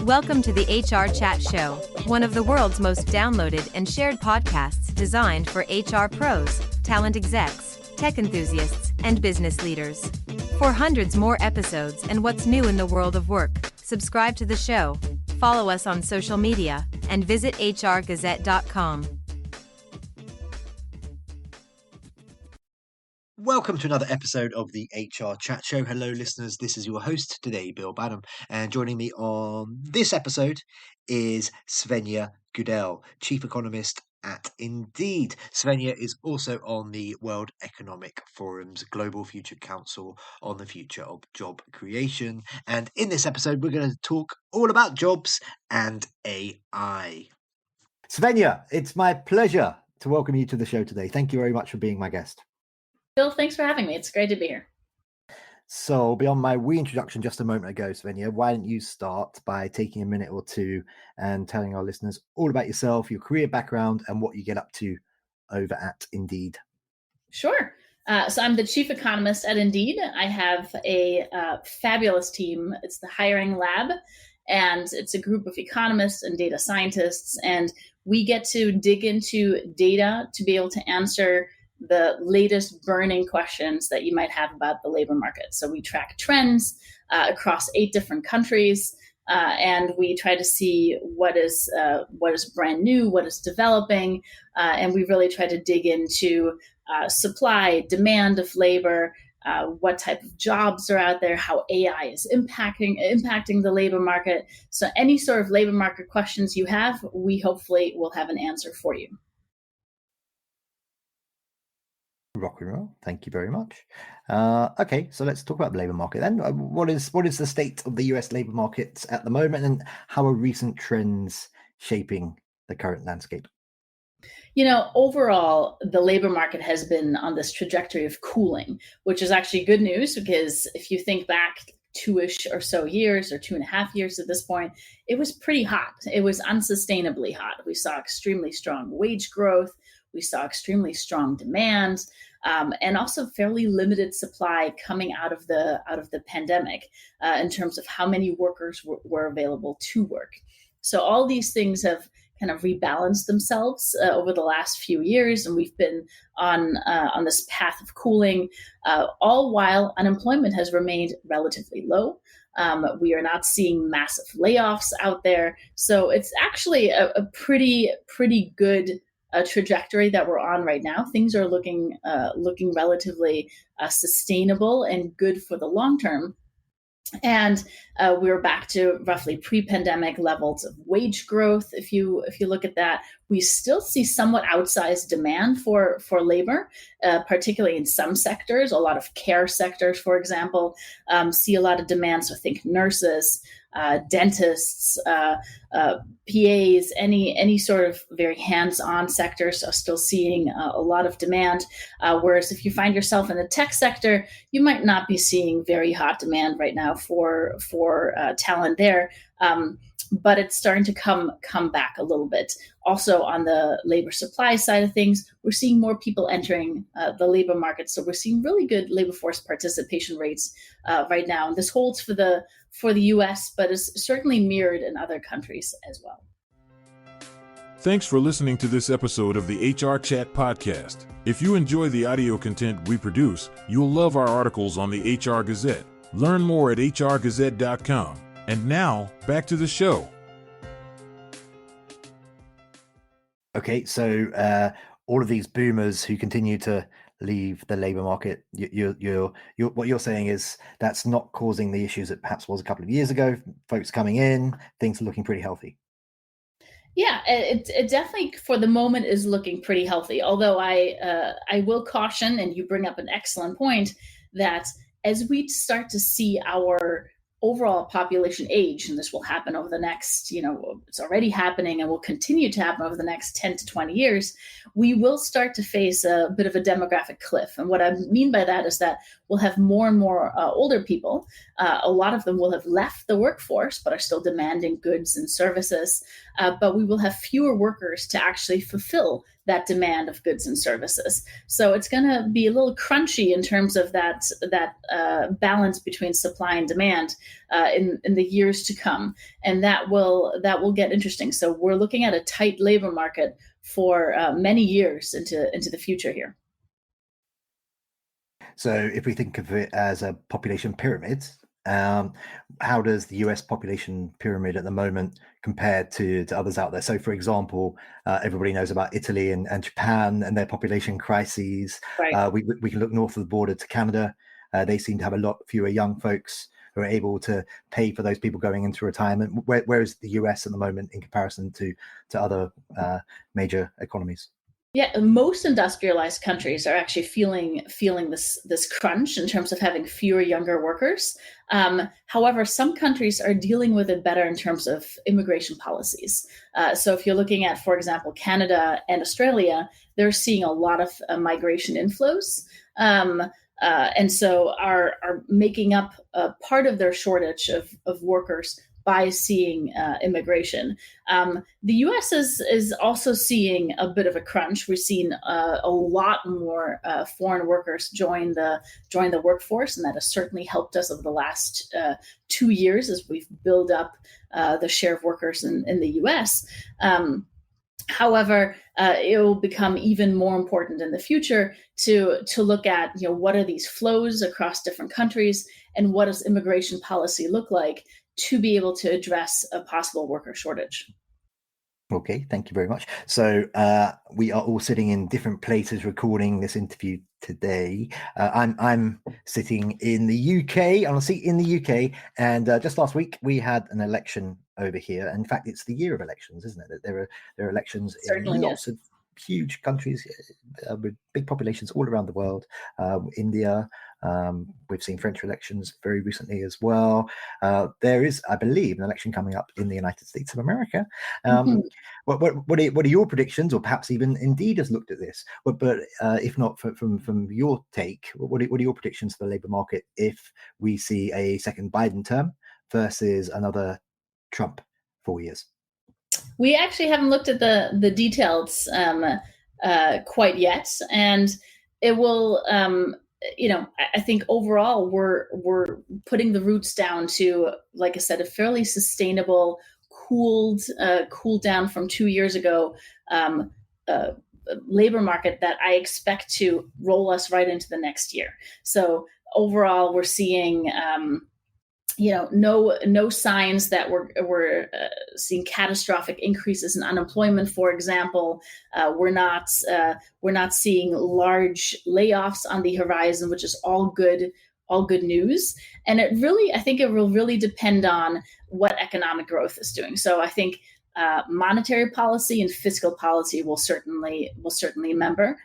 Welcome to the HR Chat Show, one of the world's most downloaded and shared podcasts designed for HR pros, talent execs, tech enthusiasts, and business leaders. For hundreds more episodes and what's new in the world of work, subscribe to the show, follow us on social media, and visit hrgazette.com. Welcome to another episode of the HR Chat Show. Hello, listeners. This is your host today, Bill Banham. And joining me on this episode is Svenja Gudell, Chief Economist at Indeed. Svenja is also on the World Economic Forum's Global Future Council on the future of job creation. And in this episode, we're going to talk all about jobs and AI. Svenja, it's my pleasure to welcome you to the show today. Thank you very much for being my guest. Bill, thanks for having me. It's great to be here. So beyond my reintroduction just a moment ago, Svenja, why don't you start by taking a minute or two and telling our listeners all about yourself, your career background, and what you get up to over at Indeed? Sure. So I'm the chief economist at Indeed. I have a fabulous team. It's the Hiring Lab, and it's a group of economists and data scientists. And we get to dig into data to be able to answer the latest burning questions that you might have about the labor market. So we track trends across 8 different countries, and we try to see what is brand new, what is developing, and we really try to dig into supply, demand of labor, what type of jobs are out there, how AI is impacting the labor market. So any sort of labor market questions you have, we hopefully will have an answer for you. Rock and roll. Thank you very much. Okay, so let's talk about the labour market then. What is the state of the US labour market at the moment, and how are recent trends shaping the current landscape? You know, overall, the labor market has been on this trajectory of cooling, which is actually good news, because if you think back 2-ish or so years, or 2.5 years at this point, it was pretty hot. It was unsustainably hot. We saw extremely strong wage growth. We saw extremely strong demand, and also fairly limited supply coming out of the pandemic in terms of how many workers were available to work. So all these things have kind of rebalanced themselves over the last few years, and we've been on this path of cooling, all while unemployment has remained relatively low. We are not seeing massive layoffs out there, so it's actually a pretty good trajectory that we're on right now. Things are looking relatively sustainable and good for the long term. And we're back to roughly pre-pandemic levels of wage growth. If you look at that, we still see somewhat outsized demand for labor, particularly in some sectors. A lot of care sectors, for example, see a lot of demand. So think nurses, dentists, PAs, any sort of very hands-on sectors are still seeing a lot of demand. Whereas if you find yourself in the tech sector, you might not be seeing very hot demand right now for talent there. But it's starting to come back a little bit. Also on the labor supply side of things, we're seeing more people entering the labor market. So we're seeing really good labor force participation rates right now. And this holds for the US, but is certainly mirrored in other countries as well. Thanks for listening to this episode of the HR Chat Podcast. If you enjoy the audio content we produce, you'll love our articles on the HR Gazette. Learn more at hrgazette.com. And now, back to the show. Okay, so all of these boomers who continue to leave the labour market, what you're saying is that's not causing the issues it perhaps was a couple of years ago. Folks coming in, things are looking pretty healthy. Yeah, it definitely for the moment is looking pretty healthy. Although I will caution, and you bring up an excellent point, that as we start to see our overall population age, and this will happen over the next, it's already happening and will continue to happen over the next 10 to 20 years, we will start to face a bit of a demographic cliff. And what I mean by that is that we'll have more and more older people. A lot of them will have left the workforce, but are still demanding goods and services. But we will have fewer workers to actually fulfill that demand of goods and services. So it's going to be a little crunchy in terms of that balance between supply and demand in the years to come, and that will get interesting. So we're looking at a tight labor market for many years into the future here. So if we think of it as a population pyramid, how does the US population pyramid at the moment compare to others out there? So, for example, everybody knows about Italy and Japan and their population crises. Right. We can look north of the border to Canada. They seem to have a lot fewer young folks who are able to pay for those people going into retirement. Where is the US at the moment in comparison to other major economies? Yeah, most industrialized countries are actually feeling this crunch in terms of having fewer younger workers. However, some countries are dealing with it better in terms of immigration policies. So if you're looking at, for example, Canada and Australia, they're seeing a lot of migration inflows. And so are making up part of their shortage of workers by seeing immigration. The U.S. is also seeing a bit of a crunch. We've seen a lot more foreign workers join the workforce, and that has certainly helped us over the last 2 years as we've built up the share of workers in the U.S. However, it will become even more important in the future to look at, what are these flows across different countries, and what does immigration policy look like to be able to address a possible worker shortage. Okay, thank you very much. So we are all sitting in different places recording this interview today. I'm sitting in the UK, on a seat in the UK, and just last week we had an election over here. In fact, it's the year of elections, isn't it? There are elections Certainly, in lots of huge countries with big populations all around the world. India, we've seen French elections very recently as well. There is, I believe, an election coming up in the United States of America. What are your predictions, or perhaps even Indeed has looked at this? But if not, from your take, what are your predictions for the labour market if we see a second Biden term versus another Trump 4 years? We actually haven't looked at the details quite yet, and it will. I think overall we're putting the roots down to, like I said, a fairly sustainable, cooled down from 2 years ago labor market that I expect to roll us right into the next year. So overall, we're seeing. No signs that we're seeing catastrophic increases in unemployment, for example. We're not seeing large layoffs on the horizon, which is all good news. And I think it will really depend on what economic growth is doing. So I think monetary policy and fiscal policy will certainly matter.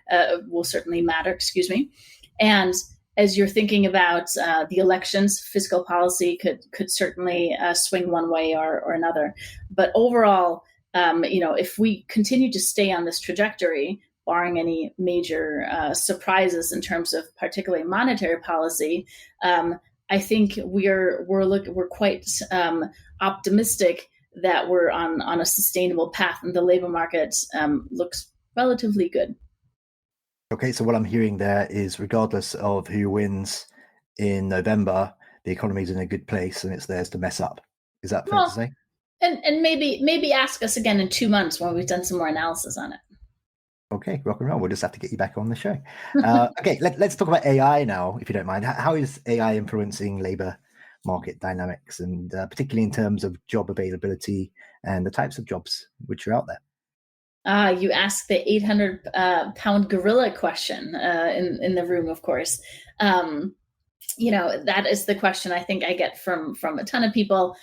Excuse me, and as you're thinking about the elections, fiscal policy could certainly swing one way or another. But overall, if we continue to stay on this trajectory, barring any major surprises in terms of particularly monetary policy, I think we're quite optimistic that we're on a sustainable path, and the labor market looks relatively good. Okay, so what I'm hearing there is, regardless of who wins in November, the economy's in a good place and it's theirs to mess up. Is that fair to say? And maybe ask us again in 2 months when we've done some more analysis on it. Okay, rock and roll. We'll just have to get you back on the show. Okay, let's talk about AI now, if you don't mind. How is AI influencing labor market dynamics, and particularly in terms of job availability and the types of jobs which are out there? You asked the 800-pound gorilla question in the room, of course. That is the question I think I get from a ton of people.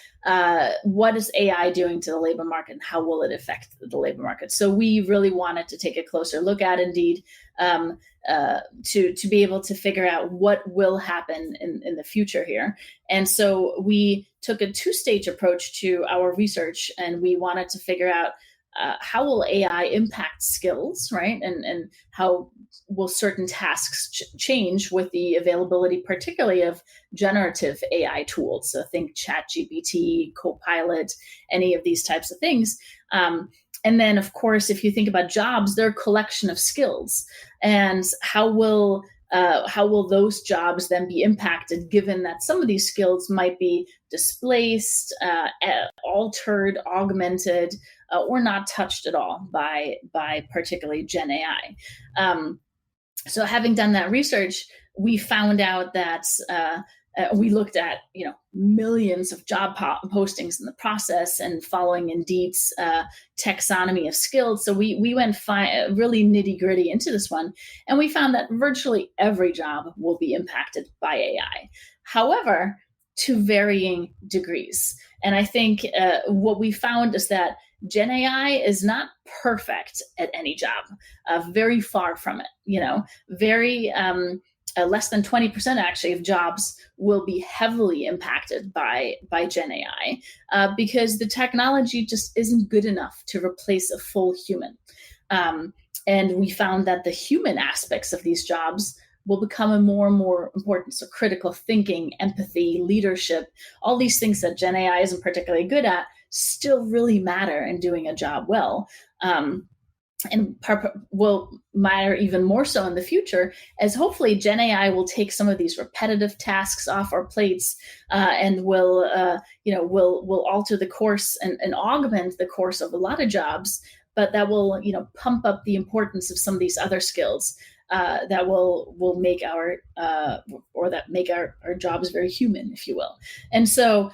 What is AI doing to the labor market, and how will it affect the labor market? So we really wanted to take a closer look at Indeed to be able to figure out what will happen in the future here. And so we took a two-stage approach to our research, and we wanted to figure out how will AI impact skills, right? And how will certain tasks change with the availability, particularly of generative AI tools? So think ChatGPT, Copilot, any of these types of things. And then, of course, if you think about jobs, they're a collection of skills. And how will those jobs then be impacted, given that some of these skills might be displaced, altered, augmented, or not touched at all by particularly Gen AI? So having done that research, we found out that we looked at millions of job postings in the process and following Indeed's taxonomy of skills. So we went really nitty gritty into this one, and we found that virtually every job will be impacted by AI. However, to varying degrees. And I think what we found is that Gen AI is not perfect at any job, very far from it. Very less than 20% actually of jobs will be heavily impacted by Gen AI because the technology just isn't good enough to replace a full human. And we found that the human aspects of these jobs will become more and more important. So critical thinking, empathy, leadership, all these things that Gen AI isn't particularly good at still really matter in doing a job well. And will matter even more so in the future, as hopefully Gen AI will take some of these repetitive tasks off our plates and will alter the course and augment the course of a lot of jobs, but that will pump up the importance of some of these other skills that will make our jobs very human, if you will. And so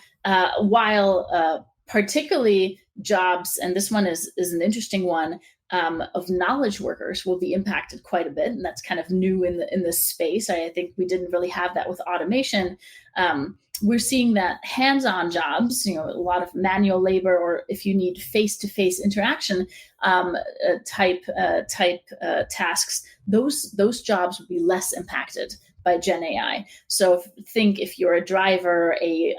while particularly jobs, and this one is an interesting one, of knowledge workers will be impacted quite a bit, and that's kind of new in this space. I think we didn't really have that with automation. We're seeing that hands-on jobs, a lot of manual labor, or if you need face-to-face interaction type tasks, those jobs will be less impacted by Gen AI. So think if you're a driver, a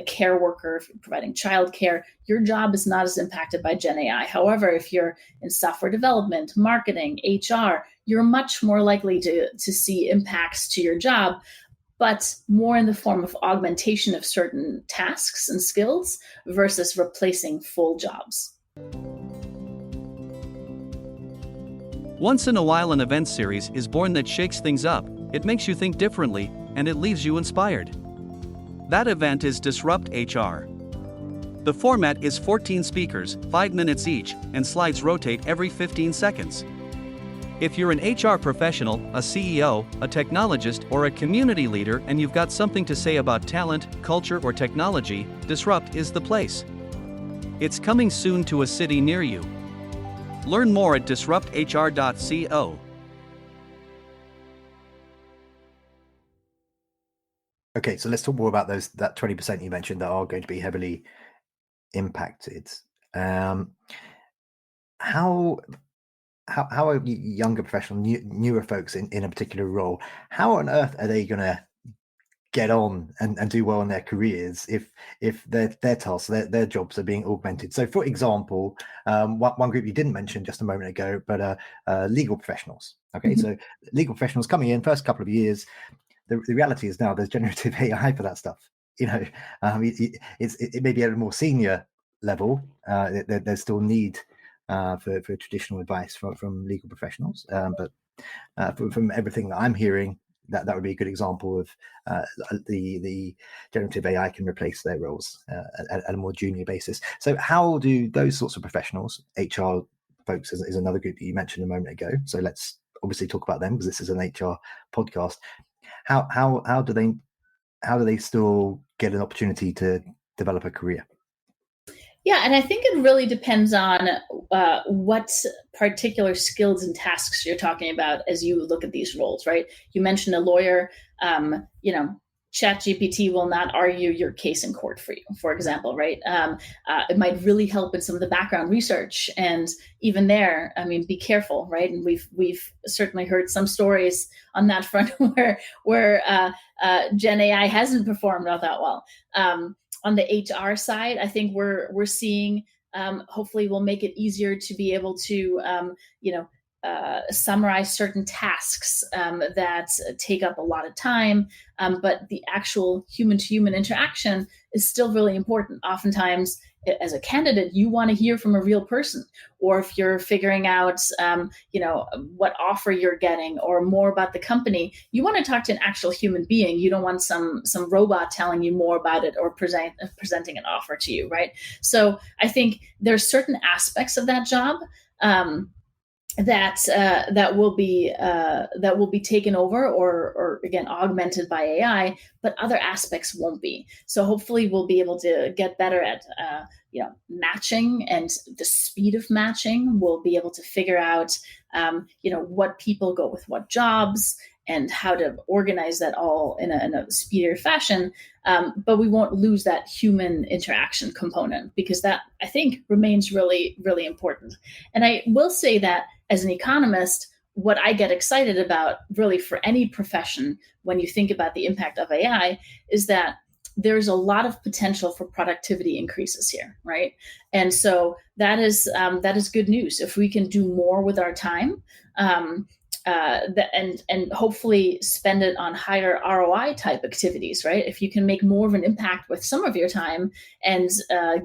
care worker, if you're providing childcare, your job is not as impacted by Gen AI. However, if you're in software development, marketing, HR, you're much more likely to see impacts to your job, but more in the form of augmentation of certain tasks and skills versus replacing full jobs. Once in a while, an event series is born that shakes things up. It makes you think differently, and it leaves you inspired. That event is Disrupt HR. The format is 14 speakers, 5 minutes each, and slides rotate every 15 seconds. If you're an HR professional, a CEO, a technologist, or a community leader and you've got something to say about talent, culture, or technology, Disrupt is the place. It's coming soon to a city near you. Learn more at disrupthr.co. Okay, so let's talk more about that 20% you mentioned that are going to be heavily impacted. How are younger professional, newer folks in a particular role, how on earth are they going to get on and do well in their careers if their tasks, their jobs are being augmented? So, for example, one group you didn't mention just a moment ago, but legal professionals. Okay, so legal professionals coming in first couple of years. The reality is now there's generative AI for that stuff. It may be at a more senior level. There's still need for traditional advice from legal professionals. But from everything that I'm hearing, that would be a good example of the generative AI can replace their roles at a more junior basis. So how do those sorts of professionals, HR folks is another group that you mentioned a moment ago. So let's obviously talk about them because this is an HR podcast. How do they still get an opportunity to develop a career? Yeah, and I think it really depends on what particular skills and tasks you're talking about as you look at these roles, right? You mentioned a lawyer. ChatGPT will not argue your case in court for you, for example, right? It might really help in some of the background research, and even there, I mean, be careful, right? And we've certainly heard some stories on that front where Gen AI hasn't performed all that well. On the HR side, I think we're seeing hopefully will make it easier to be able to summarize certain tasks that take up a lot of time, but the actual human-to-human interaction is still really important. Oftentimes, as a candidate, you want to hear from a real person, or if you're figuring out, what offer you're getting, or more about the company, you want to talk to an actual human being. You don't want some robot telling you more about it or presenting an offer to you, right? So I think there's certain aspects of that job that will be taken over or again augmented by AI, but other aspects won't be. So hopefully we'll be able to get better at matching and the speed of matching. We'll be able to figure out what people go with what jobs and how to organize that all in a speedier fashion. But we won't lose that human interaction component, because that, I think, remains really, really important. And I will say that as an economist, what I get excited about really for any profession when you think about the impact of AI is that there's a lot of potential for productivity increases here, right? And so that is good news. If we can do more with our time, and hopefully spend it on higher ROI type activities, right? If you can make more of an impact with some of your time and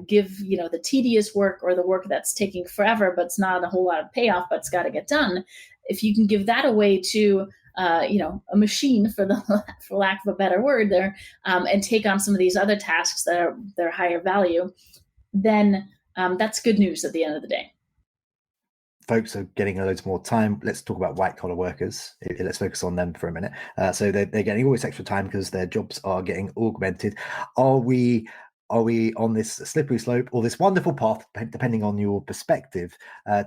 give the tedious work or the work that's taking forever, but it's not a whole lot of payoff, but it's got to get done. If you can give that away to a machine, for lack of a better word there, and take on some of these other tasks that are higher value, then that's good news at the end of the day. Folks are getting loads more time. Let's talk about white collar workers. Let's focus on them for a minute. So they're getting all this extra time because their jobs are getting augmented. Are we on this slippery slope or this wonderful path, depending on your perspective,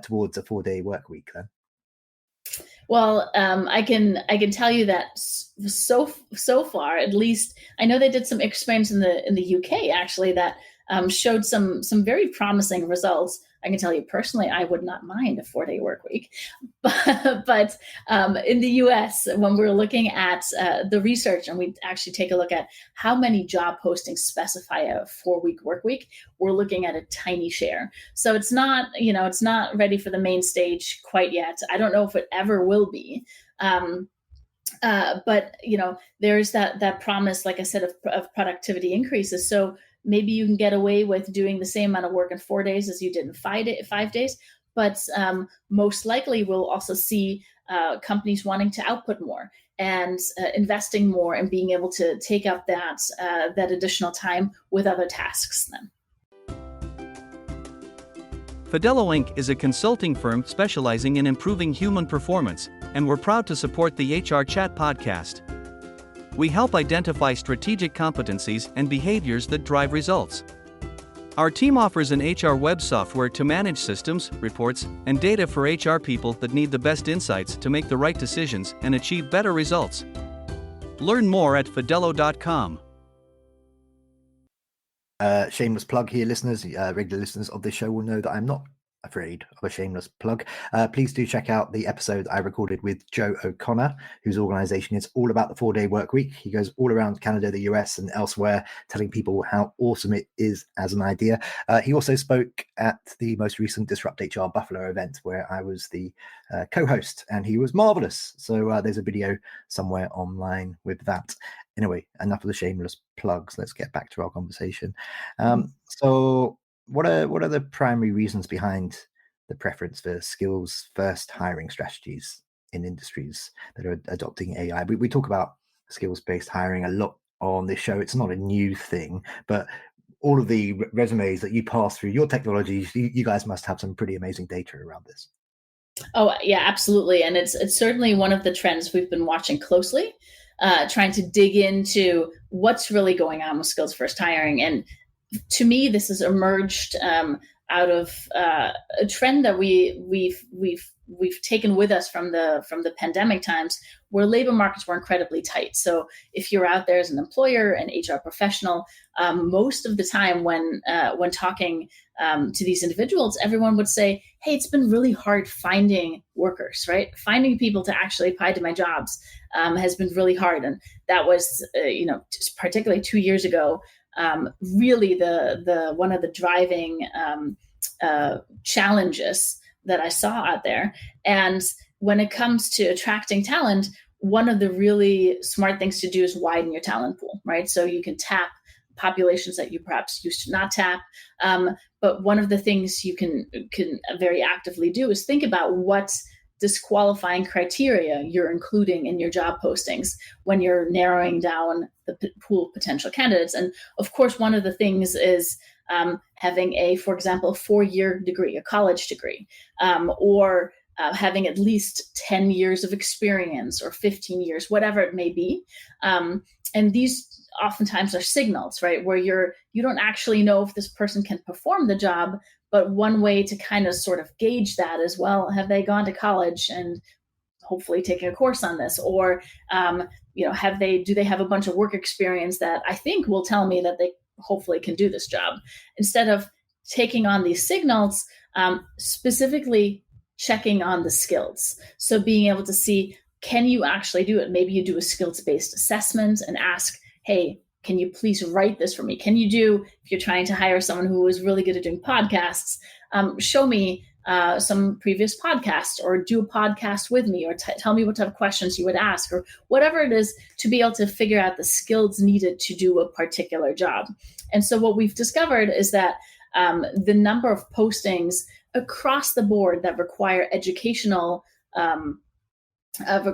towards a 4-day work week then? Well, I can tell you that so far, at least, I know they did some experiments in the UK actually that showed some very promising results. I can tell you personally, I would not mind a 4-day work week, but in the US, when we're looking at the research and we actually take a look at how many job postings specify a 4-week work week, we're looking at a tiny share. So it's not ready for the main stage quite yet. I don't know if it ever will be. But there's that promise, like I said, of productivity increases. So maybe you can get away with doing the same amount of work in 4 days as you did in 5 days. But most likely we'll also see companies wanting to output more and investing more and being able to take up that additional time with other tasks then. Fidello Inc. is a consulting firm specializing in improving human performance, and we're proud to support the HR Chat podcast. We help identify strategic competencies and behaviors that drive results. Our team offers an HR web software to manage systems, reports, and data for HR people that need the best insights to make the right decisions and achieve better results. Learn more at fidello.com. Shameless plug here, listeners. Regular listeners of this show will know that I'm not afraid of a shameless plug. Please do check out the episode I recorded with Joe O'Connor, whose organization is all about the 4-day work week. He goes all around Canada, the US, and elsewhere, telling people how awesome it is as an idea. He also spoke at the most recent Disrupt HR Buffalo event, where I was the co-host, and he was marvelous. So there's a video somewhere online with that. Anyway, enough of the shameless plugs. Let's get back to our conversation. So what are the primary reasons behind the preference for skills first hiring strategies in industries that are adopting AI? We talk about skills based hiring a lot on this show. It's not a new thing, but all of the resumes that you pass through your technologies, you guys must have some pretty amazing data around this. Oh yeah, absolutely. And it's certainly one of the trends we've been watching closely, trying to dig into what's really going on with skills first hiring. And to me, this has emerged out of a trend that we've taken with us from the pandemic times, where labor markets were incredibly tight. So if you're out there as an employer, an HR professional, most of the time when talking to these individuals, everyone would say, "Hey, it's been really hard finding workers, right? Finding people to actually apply to my jobs has been really hard." And that was, particularly 2 years ago, really the one of the driving challenges that I saw out there. And when it comes to attracting talent, one of the really smart things to do is widen your talent pool, right? So you can tap populations that you perhaps used to not tap. But one of the things you can very actively do is think about what disqualifying criteria you're including in your job postings when you're narrowing down the pool of potential candidates. And of course, one of the things is having for example, 4-year degree, a college degree, or having at least 10 years of experience or 15 years, whatever it may be. And these oftentimes are signals, right, where you don't actually know if this person can perform the job, but one way to kind of sort of gauge that is, well, have they gone to college and hopefully taken a course on this, or do they have a bunch of work experience that I think will tell me that they hopefully can do this job, instead of taking on these signals, specifically checking on the skills. So being able to see, can you actually do it? Maybe you do a skills-based assessment and ask, hey, can you please write this for me? Can you do, if you're trying to hire someone who is really good at doing podcasts, show me some previous podcasts, or do a podcast with me, or tell me what type of questions you would ask, or whatever it is, to be able to figure out the skills needed to do a particular job. And so what we've discovered is that the number of postings across the board that require educational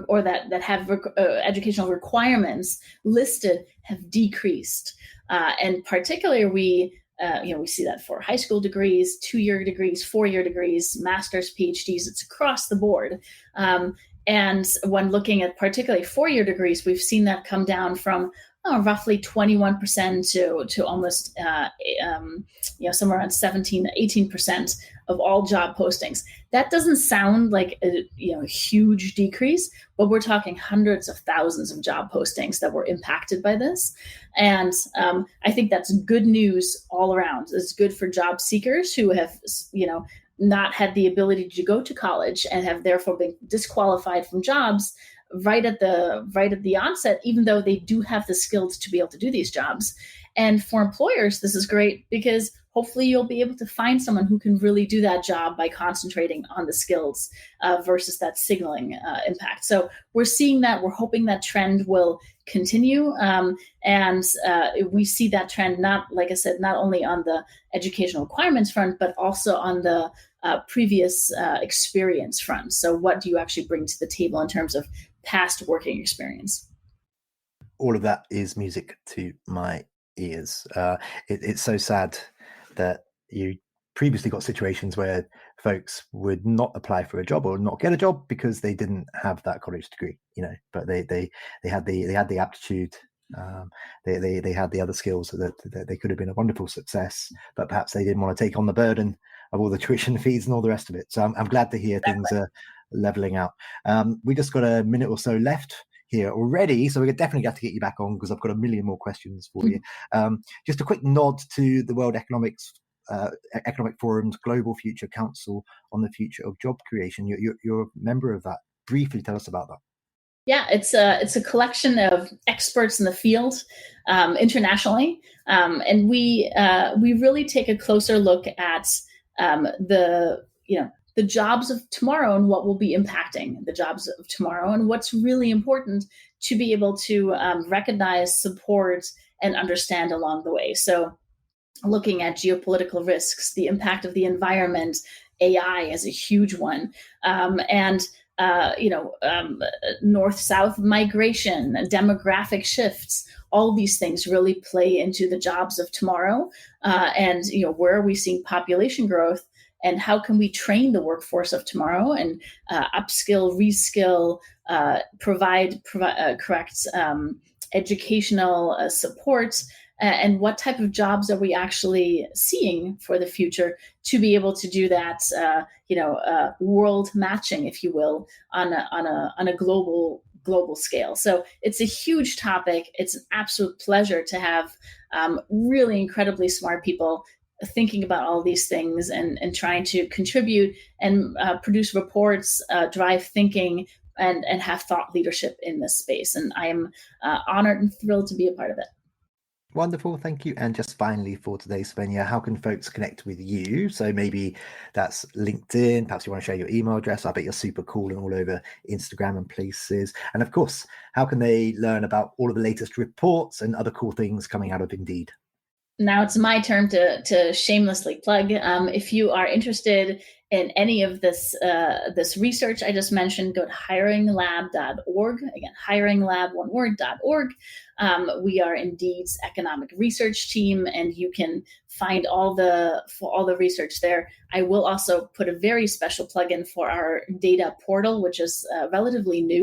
or that have educational requirements listed have decreased, and particularly we see that for high school degrees, 2-year degrees, 4-year degrees, masters, PhDs. It's across the board. And when looking at particularly 4-year degrees, we've seen that come down from roughly 21% to almost somewhere around 17, 18% of all job postings. That doesn't sound like a huge decrease, but we're talking hundreds of thousands of job postings that were impacted by this. And I think that's good news all around. It's good for job seekers who have not had the ability to go to college and have therefore been disqualified from jobs right at the onset, even though they do have the skills to be able to do these jobs. And for employers, this is great because hopefully you'll be able to find someone who can really do that job by concentrating on the skills versus that signaling impact. So we're seeing that. We're hoping that trend will continue. And we see that trend, like I said, not only on the educational requirements front, but also on the previous experience front. So what do you actually bring to the table in terms of past working experience? All of that is music to my ears. It's so sad that you previously got situations where folks would not apply for a job or not get a job because they didn't have that college degree, but they had the aptitude, they had the other skills that they could have been a wonderful success, but perhaps they didn't want to take on the burden of all the tuition fees and all the rest of it. So I'm glad to hear things are leveling out. We just got a minute or so left here already, so we're definitely got to get you back on because I've got a million more questions for you. Just a quick nod to the World Economic Forum's Global Future Council on the Future of Job Creation. You're a member of that. Briefly tell us about that. Yeah, it's a collection of experts in the field internationally, and we really take a closer look at the jobs of tomorrow and what will be impacting the jobs of tomorrow, and what's really important to be able to recognize, support, and understand along the way. So looking at geopolitical risks, the impact of the environment, AI is a huge one, and north-south migration, demographic shifts, all these things really play into the jobs of tomorrow. And where are we seeing population growth? And how can we train the workforce of tomorrow and upskill, reskill, provide correct educational support? And what type of jobs are we actually seeing for the future to be able to do that, world matching, if you will, on a global scale. So it's a huge topic. It's an absolute pleasure to have really incredibly smart people thinking about all these things and trying to contribute and produce reports, drive thinking, and have thought leadership in this space. And I am honored and thrilled to be a part of it. Wonderful, thank you. And just finally for today, Svenja, how can folks connect with you? So maybe that's LinkedIn, perhaps you want to share your email address. I bet you're super cool and all over Instagram and places. And of course, how can they learn about all of the latest reports and other cool things coming out of Indeed? Now it's my turn to shamelessly plug. If you are interested in any of this research I just mentioned, go to hiringlab.org. Again, hiringlab, one word, .org. We are Indeed's economic research team, and you can find all the research there. I will also put a very special plugin for our data portal, which is relatively new.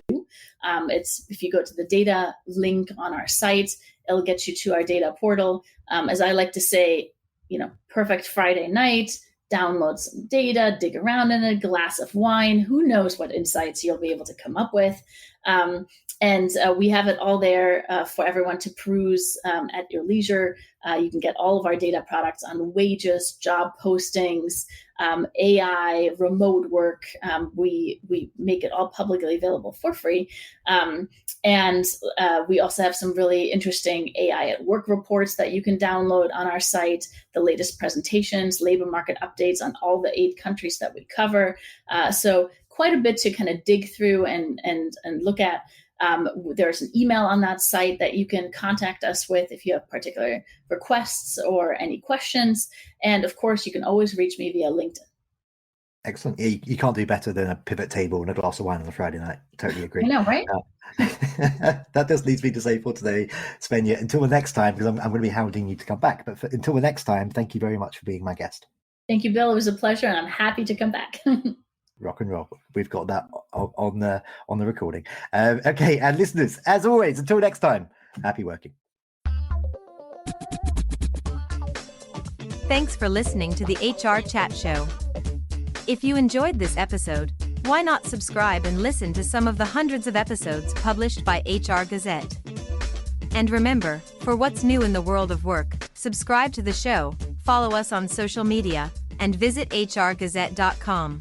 It's if you go to the data link on our site, it'll get you to our data portal. As I like to say, perfect Friday night, download some data, dig around in a glass of wine. Who knows what insights you'll be able to come up with. And we have it all there for everyone to peruse at your leisure. You can get all of our data products on wages, job postings, AI, remote work. We make it all publicly available for free. And we also have some really interesting AI at work reports that you can download on our site, the latest presentations, labor market updates on all the 8 countries that we cover. So quite a bit to kind of dig through and look at. There's an email on that site that you can contact us with if you have particular requests or any questions. And of course, you can always reach me via LinkedIn. Excellent. Yeah, you can't do better than a pivot table and a glass of wine on a Friday night. Totally agree. I know, right? That just leads me to say for today, Svenja, until the next time, because I'm going to be hounding you to come back. But until the next time, thank you very much for being my guest. Thank you, Bill. It was a pleasure, and I'm happy to come back. Rock and roll. We've got that on the recording. Okay, and listeners, as always, until next time, happy working. Thanks for listening to the HR Chat Show. If you enjoyed this episode, why not subscribe and listen to some of the hundreds of episodes published by HR Gazette? And remember, for what's new in the world of work, subscribe to the show, follow us on social media, and visit hrgazette.com.